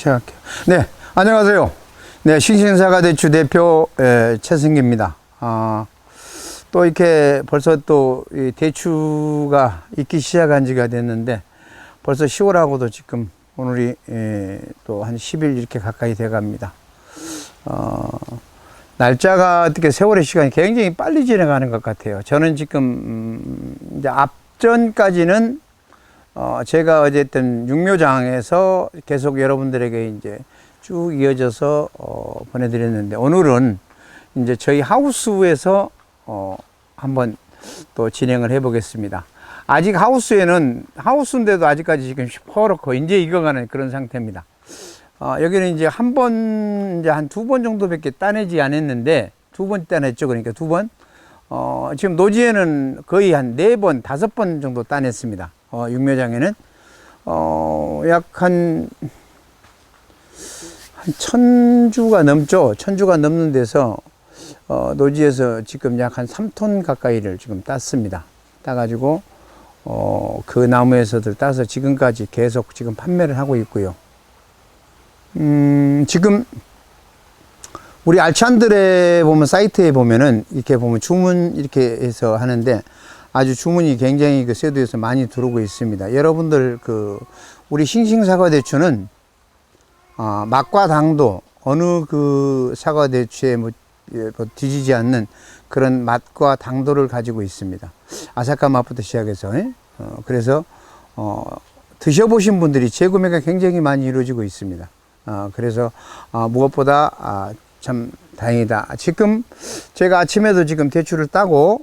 시작할게요. 네, 안녕하세요. 네, 싱싱사과대추 대표 최승기입니다. 또 이렇게 벌써 또 이 대추가 익기 시작한 지가 됐는데 벌써 10월하고도 지금 오늘이 또 한 10일 이렇게 가까이 돼 갑니다. 날짜가 어떻게 세월의 시간이 굉장히 빨리 지나가는 것 같아요. 저는 지금 이제 앞전까지는 제가 어쨌든 육묘장에서 계속 여러분들에게 이제 쭉 이어져서 보내드렸는데 오늘은 이제 저희 하우스에서 한번 또 진행을 해 보겠습니다. 아직 하우스인데도 아직까지 지금 시퍼렇고 이제 익어가는 그런 상태입니다. 여기는 이제 한 두 번 정도밖에 따내지 않았는데, 두 번 따냈죠. 그러니까 두 번. 지금 노지에는 거의 한 4번, 5번 정도 따냈습니다. 육묘장에는. 약 한 1000주가 넘죠. 1000주가 넘는 데서, 노지에서 지금 약 한 3톤 가까이를 지금 땄습니다. 따가지고, 그 나무에서들 따서 지금까지 계속 지금 판매를 하고 있고요. 지금 우리 알찬들에 보면 사이트에 보면은 이렇게 보면 주문 이렇게 해서 하는데 아주 주문이 굉장히 그 쇠도에서 많이 들어오고 있습니다. 여러분들 우리 싱싱사과대추는 맛과 당도 어느 그 사과대추에 뭐 뒤지지 않는 그런 맛과 당도를 가지고 있습니다. 아삭한 맛부터 시작해서 그래서 드셔보신 분들이 재구매가 굉장히 많이 이루어지고 있습니다. 그래서 무엇보다 참 다행이다. 지금 제가 아침에도 지금 대추를 따고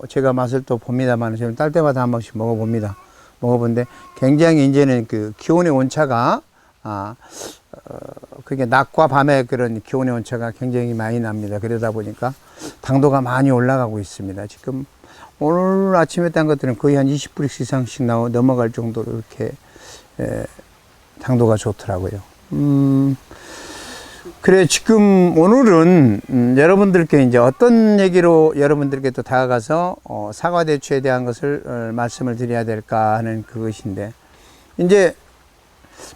제가 맛을 또 봅니다만 지금 딸 때마다 한 번씩 먹어본데 굉장히 이제는 그 기온의 온차가 그게 낮과 밤의 그런 기온의 온차가 굉장히 많이 납니다. 그러다 보니까 당도가 많이 올라가고 있습니다. 지금 오늘 아침에 딴 것들은 거의 한 20브릭스 이상씩 넘어갈 정도로 이렇게 당도가 좋더라고요. 그래, 지금 오늘은 여러분들께 이제 어떤 얘기로 여러분들께 또 다가가서 사과대추에 대한 것을 말씀을 드려야 될까 하는 그것인데, 이제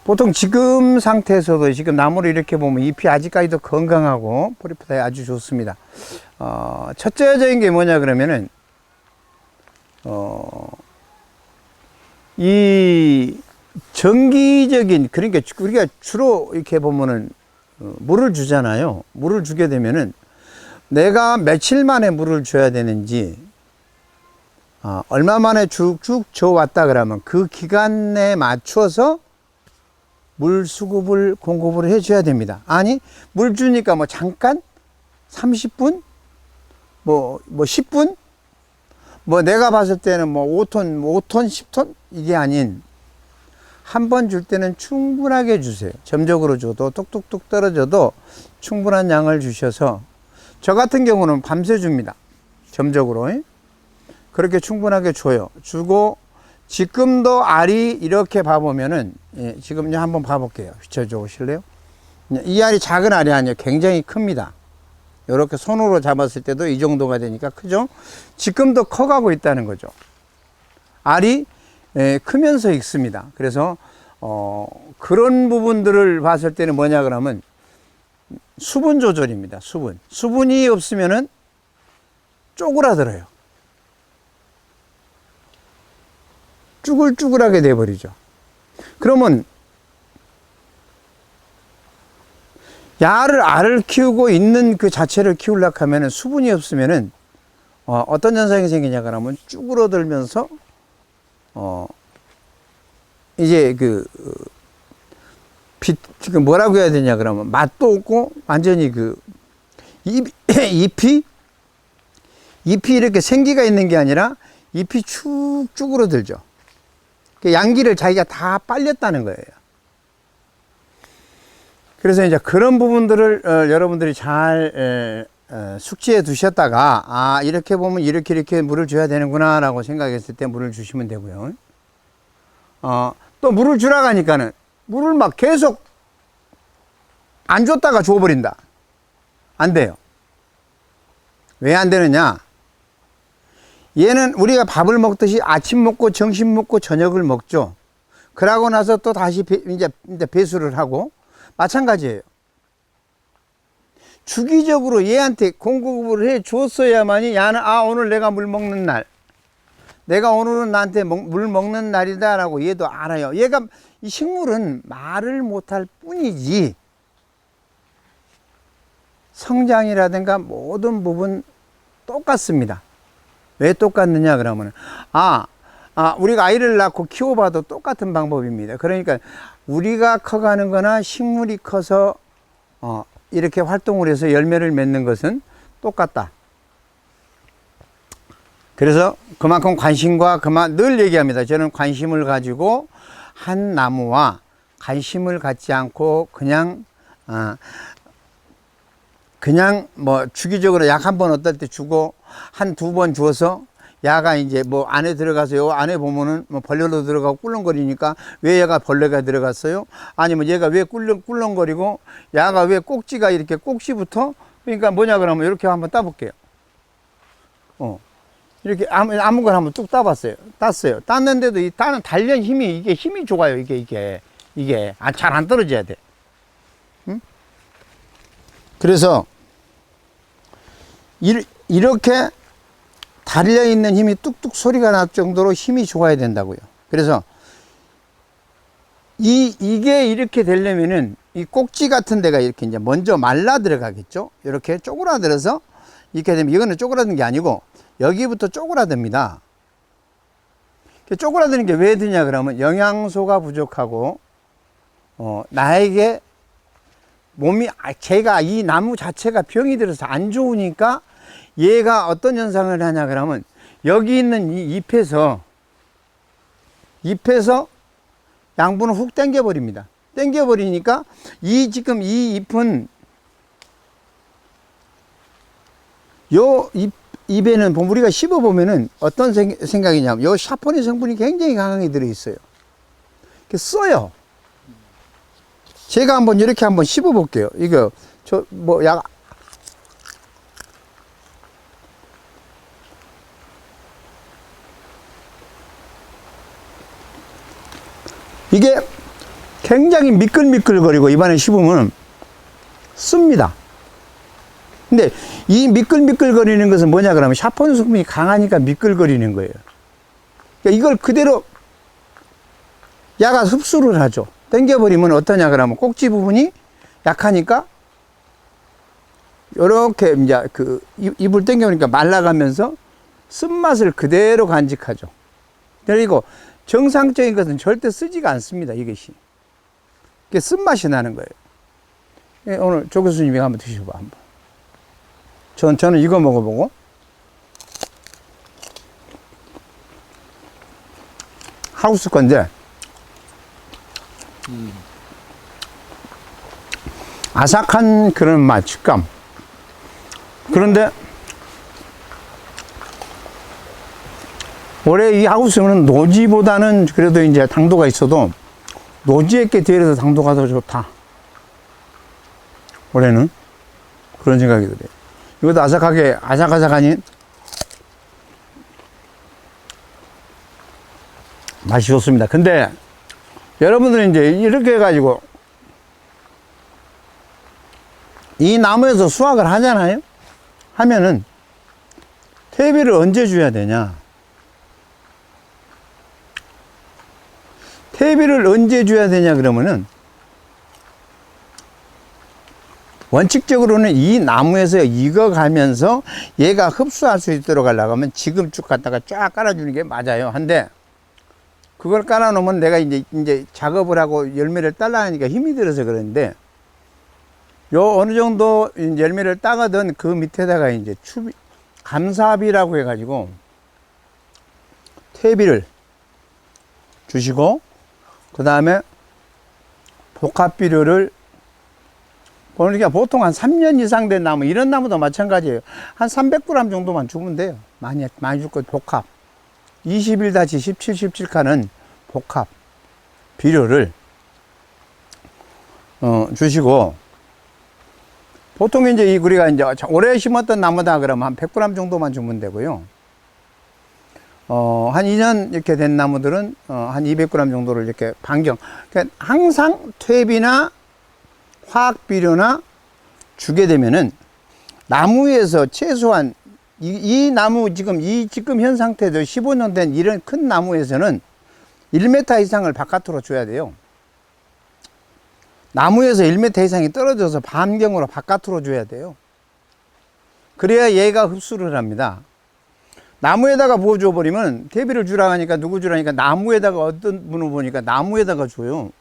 보통 지금 상태에서도 지금 나무를 이렇게 보면 잎이 아직까지도 건강하고 뿌리부터 아주 좋습니다. 첫째적인 게 뭐냐 그러면은 이 정기적인, 그러니까 우리가 주로 이렇게 보면은 물을 주잖아요. 물을 주게 되면은 내가 며칠 만에 물을 줘야 되는지 얼마 만에 쭉쭉 줘 왔다 그러면 그 기간에 맞춰서 물 수급을 공급을 해 줘야 됩니다. 아니 물 주니까 뭐 잠깐 30분 뭐 10분 뭐 내가 봤을 때는 뭐 5톤 10톤 이게 아닌 한 번 줄 때는 충분하게 주세요. 점적으로 줘도 뚝뚝뚝 떨어져도 충분한 양을 주셔서, 저 같은 경우는 밤새 줍니다. 점적으로. 그렇게 충분하게 줘요. 주고 지금도 알이 이렇게 봐보면은, 지금 한번 봐볼게요. 비춰줘 보실래요? 이 알이 작은 알이 아니에요. 굉장히 큽니다. 이렇게 손으로 잡았을 때도 이 정도가 되니까 크죠? 지금도 커가고 있다는 거죠. 알이 크면서 익습니다. 그래서 그런 부분들을 봤을 때는 뭐냐 그러면 수분 조절입니다. 수분이 없으면은 쪼그라들어요. 쭈글쭈글하게 돼버리죠. 그러면 알을 키우고 있는 그 자체를 키우려고 하면은 수분이 없으면은 어떤 현상이 생기냐 그러면 쭈그러들면서 이제 지금 뭐라고 해야 되냐 그러면 맛도 없고 완전히 잎이 이렇게 생기가 있는 게 아니라 잎이 축 쭈그러들죠. 양기를 자기가 다 빨렸다는 거예요. 그래서 이제 그런 부분들을 여러분들이 잘 숙지해 두셨다가 이렇게 보면 이렇게 물을 줘야 되는구나 라고 생각했을 때 물을 주시면 되고요. 또 물을 주라고 하니까는 물을 막 계속 안 줬다가 줘버린다. 안 돼요. 왜 안 되느냐? 얘는 우리가 밥을 먹듯이 아침 먹고 점심 먹고 저녁을 먹죠. 그러고 나서 또 다시 이제 배수를 하고 마찬가지예요. 주기적으로 얘한테 공급을 해 주었어야만이 야는 오늘 내가 물 먹는 날, 내가 오늘은 나한테 물 먹는 날이다 라고 얘도 알아요. 얘가 이 식물은 말을 못할 뿐이지 성장이라든가 모든 부분 똑같습니다. 왜 똑같느냐 그러면 우리가 아이를 낳고 키워봐도 똑같은 방법입니다. 그러니까 우리가 커가는 거나 식물이 커서 이렇게 활동을 해서 열매를 맺는 것은 똑같다. 그래서 그만큼 관심과 늘 얘기합니다. 저는 관심을 가지고 한 나무와 관심을 갖지 않고 그냥 뭐 주기적으로 약 한 번 어떨 때 주고 한 두 번 주어서 야가 이제 뭐 안에 들어가서 요 안에 보면은 뭐 벌레로 들어가고 꿀렁거리니까 왜 얘가 벌레가 들어갔어요? 아니면 얘가 왜 꿀렁거리고 야가 왜 꼭지가 이렇게 꼭지부터 그러니까 뭐냐 그러면 이렇게 한번 따볼게요. 이렇게 아무거나 한번 뚝 따봤어요. 땄어요. 땄는데도 이 따는 단련 힘이 이게 힘이 좋아요. 이게 잘 안 떨어져야 돼. 응? 그래서 이렇게 달려있는 힘이 뚝뚝 소리가 날 정도로 힘이 좋아야 된다고요. 그래서 이게 이렇게 되려면은 이 꼭지 같은 데가 이렇게 이제 먼저 말라 들어가겠죠. 이렇게 쪼그라들어서 이렇게 되면 이거는 쪼그라드는 게 아니고 여기부터 쪼그라듭니다. 쪼그라드는 게 왜 드냐 그러면 영양소가 부족하고 나에게 몸이 제가 이 나무 자체가 병이 들어서 안 좋으니까 얘가 어떤 현상을 하냐 그러면 여기 있는 이 잎에서 양분을 훅 당겨 버립니다. 당겨 버리니까 지금 이 잎은 요 잎에는 우리가 씹어 보면은 어떤 생각이냐면 요 샤포닌 성분이 굉장히 강하게 들어 있어요. 써요. 제가 이렇게 한번 씹어 볼게요. 이거 이게 굉장히 미끌미끌거리고 입안에 씹으면 씁니다. 근데 이 미끌미끌거리는 것은 뭐냐 그러면 샤포닌 성분이 강하니까 미끌거리는 거예요. 그러니까 이걸 그대로 야가 흡수를 하죠. 당겨버리면 어떠냐 그러면 꼭지 부분이 약하니까 요렇게 이제 입을 당겨보니까 말라가면서 쓴맛을 그대로 간직하죠. 그리고 정상적인 것은 절대 쓰지가 않습니다. 이것이. 이게 쓴맛이 나는 거예요. 오늘 조 교수님이 한번 드셔봐, 한번. 저는 이거 먹어보고. 하우스 건데, 아삭한 그런 맛, 식감. 그런데, 올해 이 하우스는 노지보다는 그래도 이제 당도가 있어도 노지에게 대해서 당도가 더 좋다. 올해는 그런 생각이 들어요. 이것도 아삭아삭하니 맛이 좋습니다. 근데 여러분들은 이제 이렇게 해가지고 이 나무에서 수확을 하잖아요. 하면은 퇴비를 언제 줘야 되냐? 퇴비를 언제 줘야 되냐 그러면은 원칙적으로는 이 나무에서 익어가면서 얘가 흡수할 수 있도록 하려고 하면 지금 쭉 갖다가 쫙 깔아주는 게 맞아요. 한데 그걸 깔아놓으면 내가 이제 작업을 하고 열매를 딸라 하니까 힘이 들어서 그러는데 요 어느 정도 열매를 따거든 그 밑에다가 이제 감사비라고 해가지고 퇴비를 주시고 그 다음에 복합비료를 그러니까 보통 한 3년 이상 된 나무, 이런 나무도 마찬가지예요. 한 300g 정도만 주면 돼요. 많이 줄 것 복합. 21-17, 17칸은 복합 비료를 주시고 보통 이제 우리가 이제 오래 심었던 나무다 그러면 한 100g 정도만 주면 되고요. 한 2년 이렇게 된 나무들은 한 200g 정도를 이렇게 반경. 그러니까 항상 퇴비나 화학 비료나 주게 되면은 나무에서 최소한 이 나무 지금 현 상태도 15년 된 이런 큰 나무에서는 1m 이상을 바깥으로 줘야 돼요. 나무에서 1m 이상이 떨어져서 반경으로 바깥으로 줘야 돼요. 그래야 얘가 흡수를 합니다. 나무에다가 부어줘 버리면 퇴비를 주라 하니까 누구 주라니까 나무에다가 어떤 분을 보니까 나무에다가 줘요.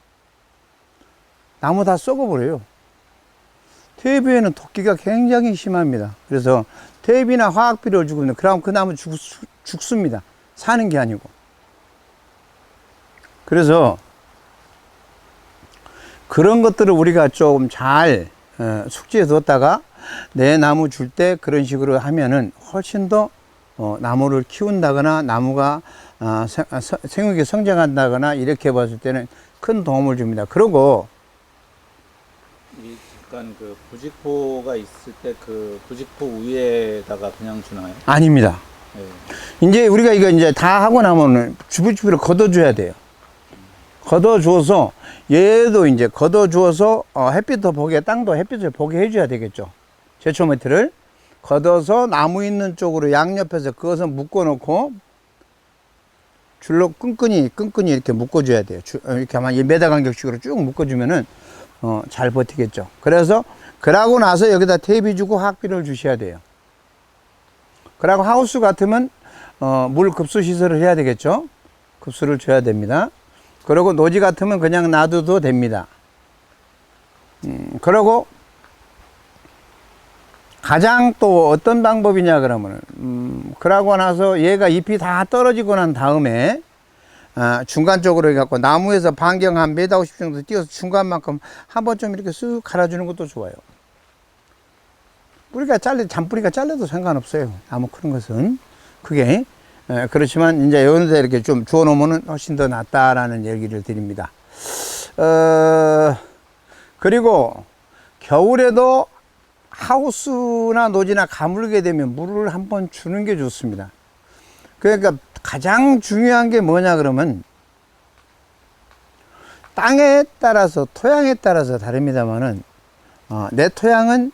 나무 다 썩어버려요. 퇴비에는 토끼가 굉장히 심합니다. 그래서 퇴비나 화학비료를 주고 그럼 그 나무 죽습니다. 사는 게 아니고. 그래서 그런 것들을 우리가 조금 잘 숙지해 뒀다가 내 나무 줄 때 그런 식으로 하면은 훨씬 더 나무를 키운다거나 나무가 생육이 성장한다거나 이렇게 봤을 때는 큰 도움을 줍니다. 그리고 약간 그 부직포가 있을 때 그 부직포 위에다가 그냥 주나요? 아닙니다. 네. 이제 우리가 이거 이제 다 하고 나면은 주부주부를 걷어줘야 돼요. 걷어줘서 얘도 이제 걷어주어서 햇빛도 보게 땅도 햇빛을 보게 해줘야 되겠죠. 제초 매트를 걷어서 나무 있는 쪽으로 양옆에서 그것을 묶어놓고 줄로 끈끈이 이렇게 묶어줘야 돼요. 이렇게 아마 1m 간격식으로 쭉 묶어주면은 잘 버티겠죠. 그래서 그러고 나서 여기다 퇴비 주고 화학비료를 주셔야 돼요. 그러고 하우스 같으면 물 급수 시설을 해야 되겠죠. 급수를 줘야 됩니다. 그리고 노지 같으면 그냥 놔둬도 됩니다. 그리고 가장 또 어떤 방법이냐 그러면은 그러고 나서 얘가 잎이 다 떨어지고 난 다음에 중간 쪽으로 해갖고 나무에서 반경 한 1m 50 정도 띄어서 중간만큼 한번 좀 이렇게 쓱 갈아주는 것도 좋아요. 잔뿌리가 잘려도 상관없어요. 나무 큰 것은. 그게 그렇지만 이제 여기다 이렇게 좀 주워 놓으면 훨씬 더 낫다라는 얘기를 드립니다. 그리고 겨울에도 하우스나 노지나 가물게 되면 물을 한번 주는 게 좋습니다. 그러니까 가장 중요한 게 뭐냐 그러면 땅에 따라서 토양에 따라서 다릅니다만은 내 토양은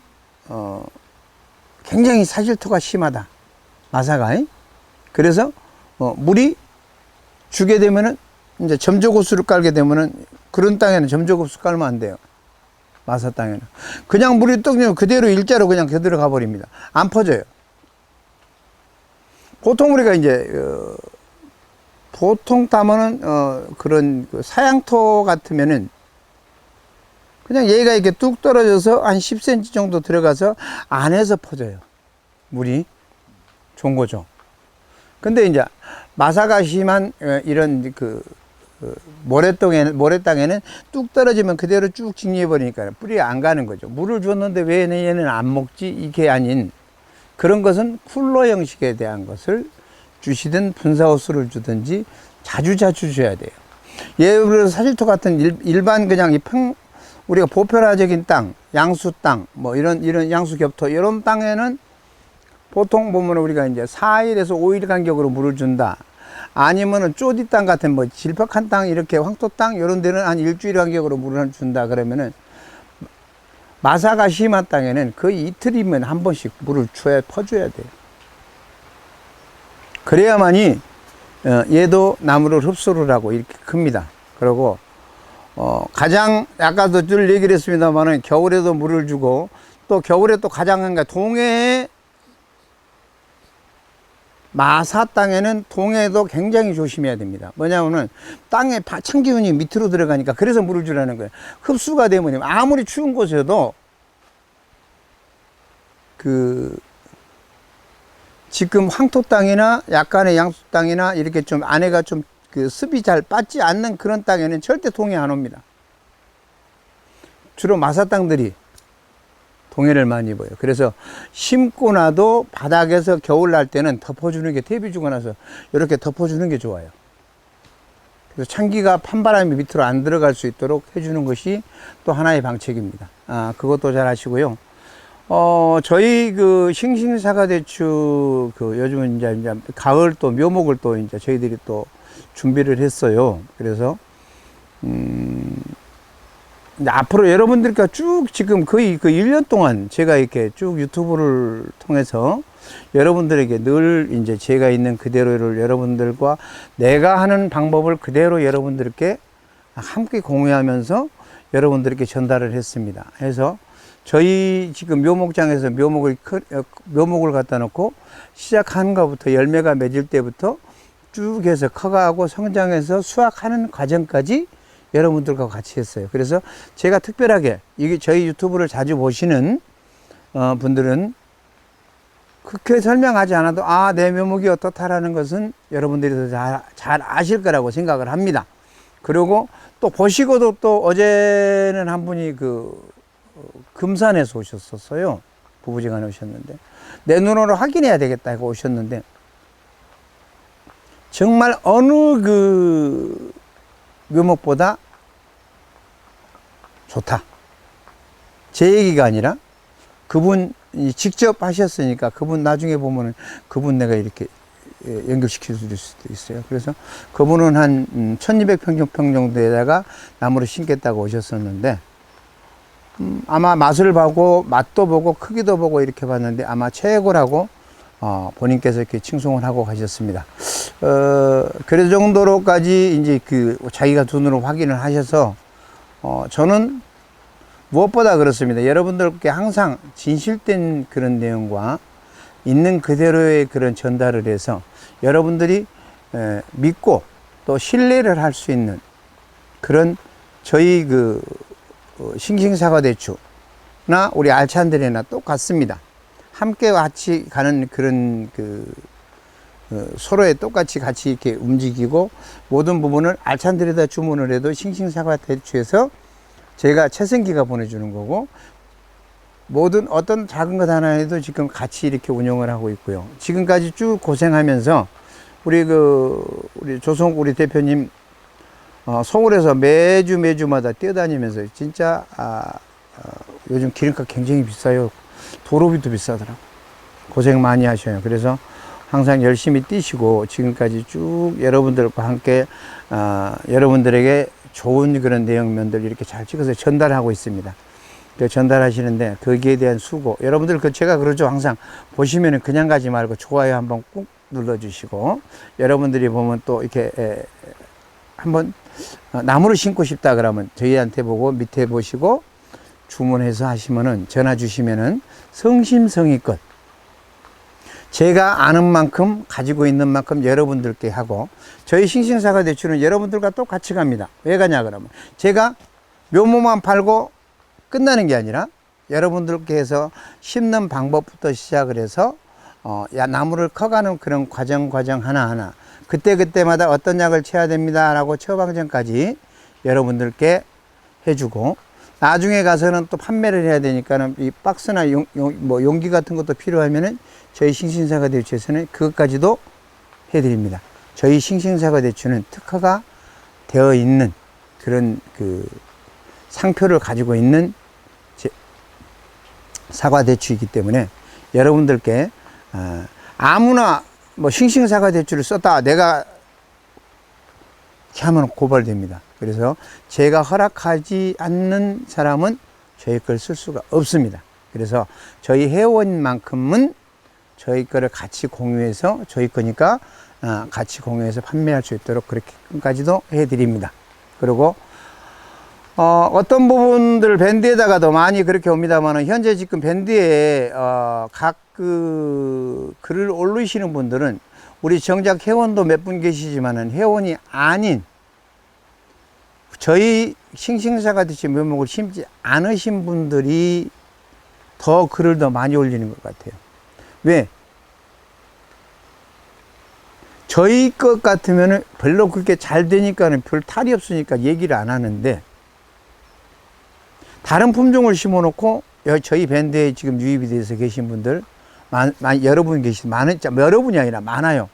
굉장히 사질토가 심하다. 마사가. 그래서 물이 주게 되면은 이제 점조고수를 깔게 되면은 그런 땅에는 점조고수 깔면 안 돼요. 마사 땅에는 그냥 물이 떡 내면 그대로 일자로 그냥 그대로 가버립니다. 안 퍼져요. 보통 우리가 이제 보통 따면은 그런 그 사양토 같으면은 그냥 얘가 이렇게 뚝 떨어져서 한 10cm 정도 들어가서 안에서 퍼져요. 물이 좋은 거죠. 근데 이제 마사가 심한 이런 모래땅에는 뚝 떨어지면 그대로 쭉 직리해 버리니까 뿌리가 안 가는 거죠. 물을 줬는데 왜 얘는 안 먹지? 이게 아닌 그런 것은 쿨러 형식에 대한 것을 주시든 분사호스를 주든지 자주 줘야 돼요. 예를 들어서 사질토 같은 일반 그냥 우리가 보편화적인 땅, 양수 땅, 뭐 이런 양수 겹토 이런 땅에는 보통 보면 우리가 이제 4일에서 5일 간격으로 물을 준다. 아니면은 쪼디 땅 같은 뭐 질퍽한 땅 이렇게 황토 땅 이런 데는 한 일주일 간격으로 물을 준다 그러면은 마사가 심한 땅에는 거의 이틀이면 한 번씩 물을 퍼줘야 돼요. 그래야만이 얘도 나무를 흡수를 하고 이렇게 큽니다. 그리고 가장 아까도 늘 얘기를 했습니다만은 겨울에도 물을 주고 또 겨울에 또 가장 동해에 마사 땅에는 동해도 굉장히 조심해야 됩니다. 뭐냐면은 땅에 찬 기운이 밑으로 들어가니까 그래서 물을 주라는 거예요. 흡수가 되면 아무리 추운 곳에도 지금 황토 땅이나 약간의 양수 땅이나 이렇게 좀 안에가 좀 습이 잘 빠지 않는 그런 땅에는 절대 동해 안 옵니다. 주로 마사 땅들이 동해를 많이 입어요. 그래서 심고 나도 바닥에서 겨울 날 때는 덮어주는 게 퇴비 주고 나서 이렇게 덮어주는 게 좋아요. 그래서 찬기가 판바람이 밑으로 안 들어갈 수 있도록 해주는 것이 또 하나의 방책입니다. 그것도 잘 하시고요. 저희 싱싱사과대추 요즘은 이제 가을 또 묘목을 또 이제 저희들이 또 준비를 했어요. 그래서 이제 앞으로 여러분들과 쭉 지금 거의 그 1년 동안 제가 이렇게 쭉 유튜브를 통해서 여러분들에게 늘 이제 제가 있는 그대로를 여러분들과 내가 하는 방법을 그대로 여러분들께 함께 공유하면서 여러분들께 전달을 했습니다. 해서 저희 지금 묘목장에서 묘목을 갖다 놓고 시작하는 것부터 열매가 맺을 때부터 쭉 해서 커가고 성장해서 수확하는 과정까지 여러분들과 같이 했어요. 그래서 제가 특별하게 이게 저희 유튜브를 자주 보시는 분들은 그렇게 설명하지 않아도 내 묘목이 어떻다라는 것은 여러분들이 더 잘 아실 거라고 생각을 합니다. 그리고 또 보시고도 또 어제는 한 분이 금산에서 오셨었어요. 부부지간에 오셨는데 내 눈으로 확인해야 되겠다 하고 오셨는데 정말 어느 묘목보다 좋다. 제 얘기가 아니라 그분 직접 하셨으니까 그분 나중에 보면은 그분 내가 이렇게 연결시킬 수도 있어요. 그래서 그분은 한 1200평 정도에다가 나무를 심겠다고 오셨었는데 아마 맛을 보고 맛도 보고 크기도 보고 이렇게 봤는데 아마 최고라고 본인께서 이렇게 칭송을 하고 가셨습니다. 그래 정도로까지 이제 자기가 눈으로 확인을 하셔서 저는 무엇보다 그렇습니다. 여러분들께 항상 진실된 그런 내용과 있는 그대로의 그런 전달을 해서 여러분들이 믿고 또 신뢰를 할 수 있는 그런 저희 싱싱사과대추나 우리 알찬들이나 똑같습니다. 함께 같이 가는 그런 서로에 똑같이 같이 이렇게 움직이고 모든 부분을 알찬들에다 주문을 해도 싱싱사과대추에서 제가 최승기가 보내주는 거고 모든 어떤 작은 것 하나에도 지금 같이 이렇게 운영을 하고 있고요. 지금까지 쭉 고생하면서 우리 조성욱 우리 대표님 서울에서 매주마다 뛰어다니면서 진짜 요즘 기름값 굉장히 비싸요. 도로비도 비싸더라고. 고생 많이 하셔요. 그래서 항상 열심히 뛰시고 지금까지 쭉 여러분들과 함께 여러분들에게 좋은 그런 내용면들 이렇게 잘 찍어서 전달하고 있습니다. 전달하시는데 거기에 대한 수고 여러분들 제가 그러죠. 항상 보시면은 그냥 가지 말고 좋아요 한번 꾹 눌러주시고 여러분들이 보면 또 이렇게 한번 나무를 심고 싶다 그러면 저희한테 보고 밑에 보시고 주문해서 하시면은 전화 주시면은 성심성의껏 제가 아는 만큼 가지고 있는 만큼 여러분들께 하고 저희 싱싱사과대추는 여러분들과 똑같이 갑니다. 왜 가냐 그러면 제가 묘목만 팔고 끝나는 게 아니라 여러분들께 해서 심는 방법부터 시작을 해서 나무를 커가는 그런 과정 하나하나 그때마다 어떤 약을 쳐야 됩니다 라고 처방전까지 여러분들께 해주고 나중에 가서는 또 판매를 해야 되니까는 이 박스나 용기 같은 것도 필요하면은 저희 싱싱사과대추에서는 그것까지도 해드립니다. 저희 싱싱사과대추는 특허가 되어 있는 그런 상표를 가지고 있는 사과대추이기 때문에 여러분들께 아무나 싱싱사과대추를 썼다 내가 이렇게 하면 고발됩니다. 그래서 제가 허락하지 않는 사람은 저희 걸 쓸 수가 없습니다. 그래서 저희 회원만큼은 저희 거를 같이 공유해서 저희 거니까 같이 공유해서 판매할 수 있도록 그렇게까지도 해드립니다. 그리고 어떤 부분들 밴드에다가도 많이 그렇게 옵니다만 현재 지금 밴드에 각 글을 올리시는 분들은 우리 정작 회원도 몇 분 계시지만은 회원이 아닌 저희 싱싱사과대추 묘목을 심지 않으신 분들이 더 글을 더 많이 올리는 것 같아요. 왜? 저희 것 같으면은 별로 그렇게 잘 되니까는 별 탈이 없으니까 얘기를 안 하는데 다른 품종을 심어 놓고 저희 밴드에 지금 유입이 돼서 계신 분들 여러분 여러분이 아니라 많아요.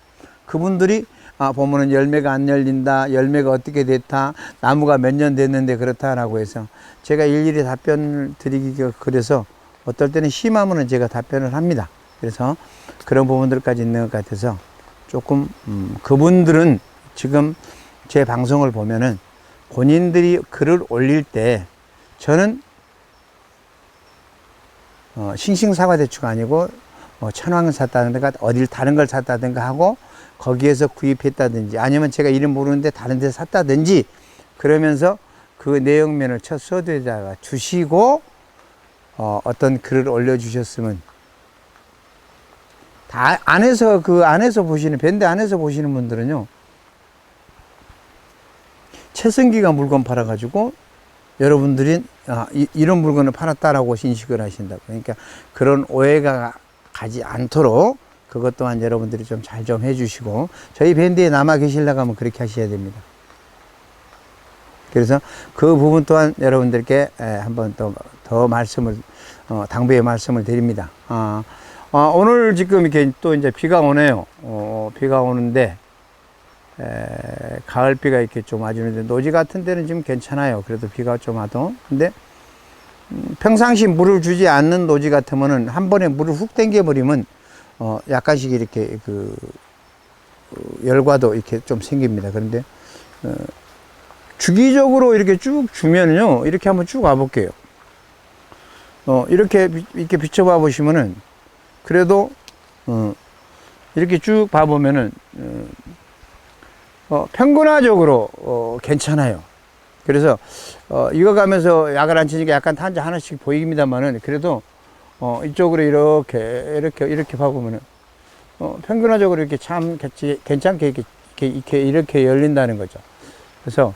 그분들이 보면은 열매가 안 열린다, 열매가 어떻게 됐다, 나무가 몇 년 됐는데 그렇다라고 해서 제가 일일이 답변을 드리기가 그래서 어떨 때는 심하면은 제가 답변을 합니다. 그래서 그런 부분들까지 있는 것 같아서 조금 그분들은 지금 제 방송을 보면은 본인들이 글을 올릴 때 저는 싱싱사과 대추가 아니고 천황을 샀다든가 어딜 다른 걸 샀다든가 하고 거기에서 구입했다든지 아니면 제가 이름 모르는데 다른 데 샀다든지 그러면서 그 내용면을 첫 서두에다가 주시고 어떤 글을 올려주셨으면 다 안에서 안에서 보시는 밴드 안에서 보시는 분들은요 최승기가 물건 팔아가지고 여러분들이 이런 물건을 팔았다라고 인식을 하신다고. 그러니까 그런 오해가 가지 않도록 그것 또한 여러분들이 좀 잘 좀 해주시고 저희 밴드에 남아 계시려고 하면 그렇게 하셔야 됩니다. 그래서 그 부분 또한 여러분들께 한번 더 말씀을 당부의 말씀을 드립니다. 오늘 지금 이렇게 또 이제 비가 오네요. 비가 오는데 가을비가 이렇게 좀 와주는데 노지 같은 데는 지금 괜찮아요. 그래도 비가 좀 와도. 근데 평상시 물을 주지 않는 노지 같으면은 한 번에 물을 훅 당겨 버리면 약간씩 이렇게 열과도 이렇게 좀 생깁니다. 그런데 주기적으로 이렇게 쭉 주면요 이렇게 한번 쭉 와볼게요. 이렇게 비춰봐 보시면은 그래도 이렇게 쭉 봐보면은 평균화적으로 괜찮아요. 그래서 이거 가면서 약을 안 치니까 약간 탄자 하나씩 보입니다만은 그래도 이쪽으로 이렇게 봐보면은 평균화적으로 이렇게 참 괜찮게 이렇게 열린다는 거죠. 그래서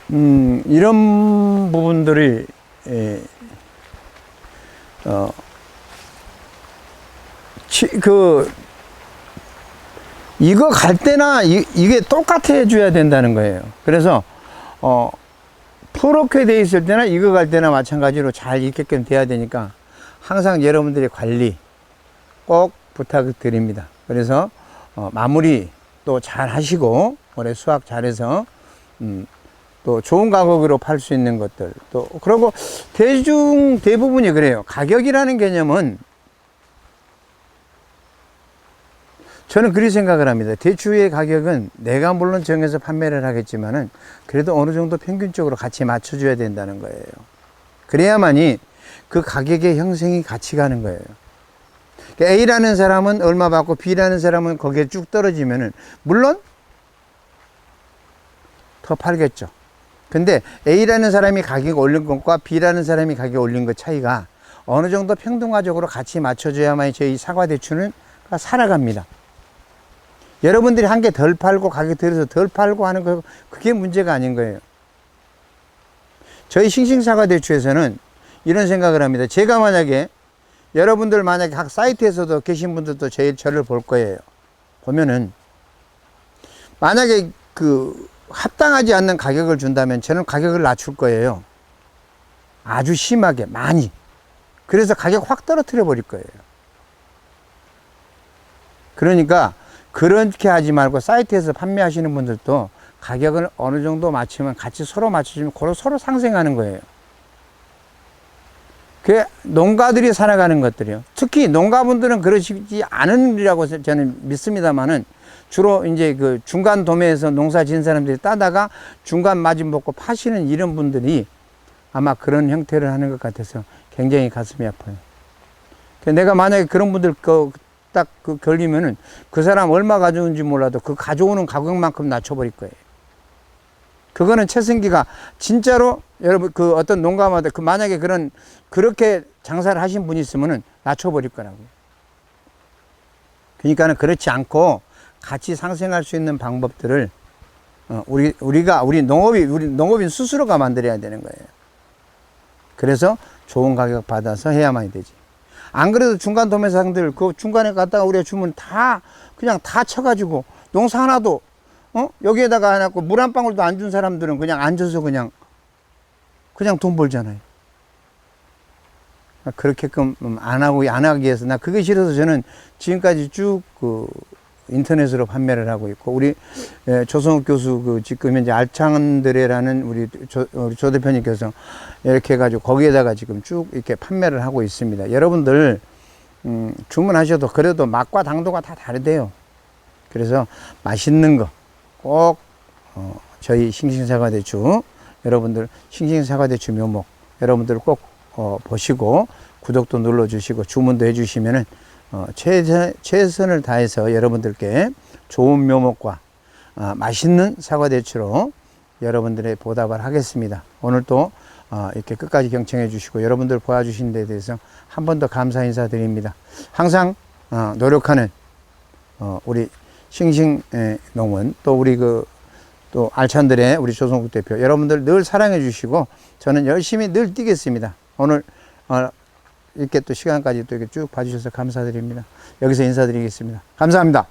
이런 부분들이 이거 갈 때나 이게 똑같아 해줘야 된다는 거예요. 그래서 푸렇게 돼 있을 때나 이거 갈 때나 마찬가지로 잘 익게끔 돼야 되니까 항상 여러분들의 관리 꼭 부탁드립니다. 그래서 마무리 또 잘 하시고 올해 수확 잘해서 또 좋은 가격으로 팔 수 있는 것들 또 그리고 대부분이 그래요. 가격이라는 개념은 저는 그렇게 생각을 합니다. 대추의 가격은 내가 물론 정해서 판매를 하겠지만은 그래도 어느 정도 평균적으로 같이 맞춰줘야 된다는 거예요. 그래야만이 그 가격의 형성이 같이 가는 거예요. 그러니까 A라는 사람은 얼마 받고 B라는 사람은 거기에 쭉 떨어지면은 물론 더 팔겠죠. 근데 A라는 사람이 가격 올린 것과 B라는 사람이 가격 올린 것 차이가 어느 정도 평등화적으로 같이 맞춰줘야만 저희 사과 대추는 살아갑니다. 여러분들이 한 개 덜 팔고 가격 들여서 덜 팔고 하는 거 그게 문제가 아닌 거예요. 저희 싱싱사과 대추에서는 이런 생각을 합니다. 제가 만약에 여러분들 만약에 각 사이트에서도 계신 분들도 저를 볼 거예요. 보면은 만약에 합당하지 않는 가격을 준다면 저는 가격을 낮출 거예요. 아주 심하게 많이. 그래서 가격 확 떨어뜨려 버릴 거예요. 그러니까 그렇게 하지 말고 사이트에서 판매하시는 분들도 가격을 어느 정도 맞추면 같이 서로 맞춰주면 서로 상생하는 거예요. 그게 농가들이 살아가는 것들이요. 특히 농가분들은 그러시지 않으리라고 저는 믿습니다만은 주로 이제 중간 도매에서 농사 지은 사람들이 따다가 중간 마진 먹고 파시는 이런 분들이 아마 그런 형태를 하는 것 같아서 굉장히 가슴이 아파요. 내가 만약에 그런 분들 딱 걸리면은 그 사람 얼마 가져오는지 몰라도 그 가져오는 가격만큼 낮춰버릴 거예요. 그거는 최승기가 진짜로 여러분 어떤 농가마다 만약에 그렇게 장사를 하신 분이 있으면은 낮춰버릴 거라고요. 그러니까는 그렇지 않고 같이 상생할 수 있는 방법들을 우리 농업인 스스로가 만들어야 되는 거예요. 그래서 좋은 가격 받아서 해야만 되지. 안 그래도 중간 도매상들 중간에 갔다가 우리가 주면 그냥 다 쳐가지고 농사 하나도 여기에다가 안 해갖고 물 한 방울도 안 준 사람들은 그냥 앉아서 그냥 돈 벌잖아요. 그렇게끔 안 하기 위해서 나 그게 싫어서 저는 지금까지 쭉 인터넷으로 판매를 하고 있고 우리 조성욱 교수 지금 현재 알창들이라는 우리 조 대표님께서 이렇게 해가지고 거기에다가 지금 쭉 이렇게 판매를 하고 있습니다. 여러분들 주문하셔도 그래도 맛과 당도가 다 다르대요. 그래서 맛있는 거 꼭 저희 싱싱사과 대추 여러분들 싱싱사과대추 묘목 여러분들 꼭 보시고 구독도 눌러주시고 주문도 해주시면은 최선을 다해서 여러분들께 좋은 묘목과 맛있는 사과대추로 여러분들의 보답을 하겠습니다. 오늘 또 이렇게 끝까지 경청해 주시고 여러분들 도와주신 데 대해서 한 번 더 감사 인사드립니다. 항상 노력하는 우리 싱싱농원 또 우리 또 알찬들의 우리 조성국 대표 여러분들 늘 사랑해 주시고 저는 열심히 늘 뛰겠습니다. 오늘 이렇게 또 시간까지 또 이렇게 쭉 봐주셔서 감사드립니다. 여기서 인사드리겠습니다. 감사합니다.